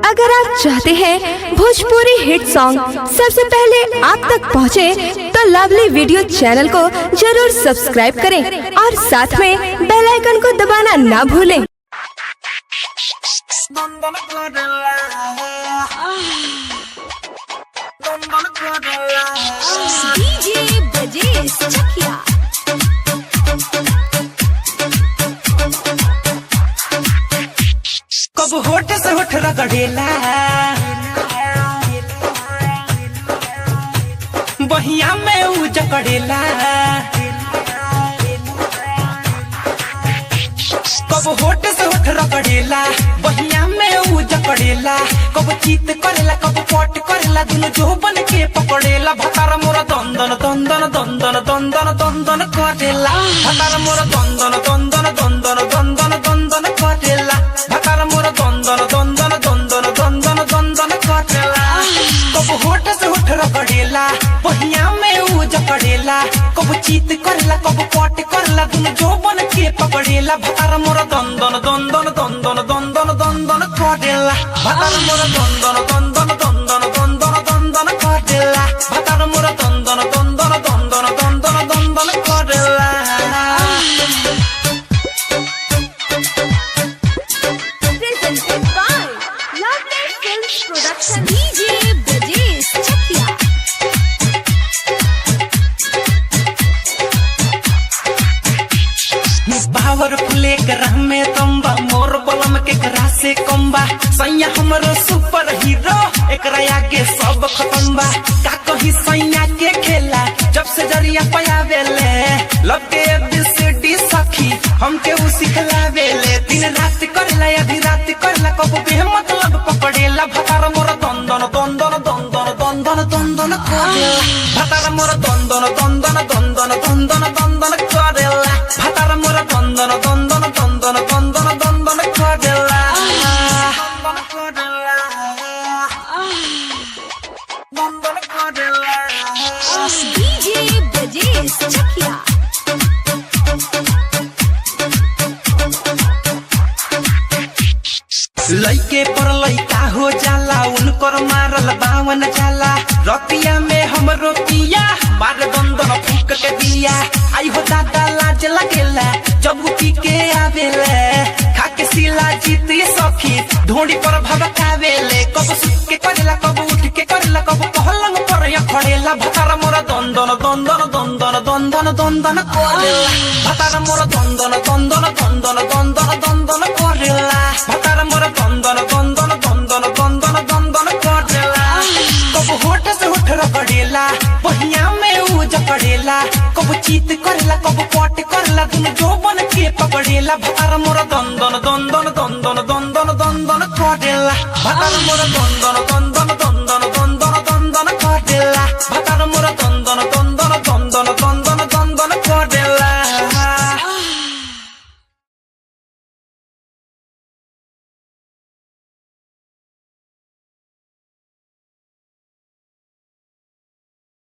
अगर आप चाहते हैं भोजपुरी हिट सॉन्ग सबसे पहले आप तक पहुंचे, तो लवली वीडियो चैनल को जरूर सब्सक्राइब करें और साथ में बेल आइकन को दबाना ना भूलें। डीजे ब्रजेश चकिया। कब होठ से होठ रगड़ेला, बहिया में ऊ जकड़ेला। कब होठ से होठ रगड़ेला, बहिया में ऊ जकड़ेला। कब चीत करेला, कब पट करेला, दोनों जो बन के पकड़ेला। भतार मोरा दंदन दंदन दंदन दंदन दंदन करेला। भतार मोरा दंदन दंदन दंदन दंदन दंदन करेला। भतार मोरा दंदन दंदन दंदन दंदन दंदन करेला। कब होठ से होठ रगड़ेला, बहिया में ऊ जकड़ेला। कब चीत करेला, कब पट करेला, दोनों जो बन के पकड़ेला। भतार मोरा दंदन दंदन दंदन दंदन दंदन करेला। भतार मोरा दंदन दंदन दंदन दंदन दंदन करेला। भतार मोरा दंदन दंदन दंदन दंदन दंदन करेला। Presented by Lovely Films Production। DJ Brajesh Chakiya. बावर फुले करह में तंबा, मोर बलम के करा से कम्बा। सैया हमरो सुपर हीरो, एकरा आगे सब खत्म बा। का कही सैया के खेला, जब से जरिया पयावेले। लब के ABCD सखी हमके उ सिखलावेले। दिन रात करेला, आधी रात करेला, कब बे मतलब पकड़ेला। भतार मोर दंदन दंदन दंदन दंदन दंदन करेला। भतार मोर दंदन दंदन दंदन दंदन दंदन करेला। भतार मोर दंदन दंदन दंदन दंदन दंदन करेला। दंदन करेला। डीजे ब्रजेश चकिया। लइके पर लइका हो जाला, उनकर मारल बावन जाला। रतिया में हमरो पिया मार दंदन फूक के दिया। आई हो दादा लाज लगेला, जब पी के आवेले। खाके सिला जीती सखी, ढोड़ी पर भड़कावेले। कब सुत के करेला, कब उठ के करेला, कब पहलंग पर या खड़ेला। भतार मोरा दंदन दंदन दंदन दंदन दंदन करेला। भतार मोरा दंदन दंदन दंदन दंदन दंदन करेला। भतार मोरा दंदन दंदन दंदन दंदन दंदन करेला। कब होठ से होठ रगड़ेला, बहिया में ऊ जकड़ेला। कब चीत करेला, कब पट करेला, दोनों जो बन के पकड़ेला। भतार मोरा दंदन दंदन दंदन दंदन दंदन करेला। भतार मोरा दंदन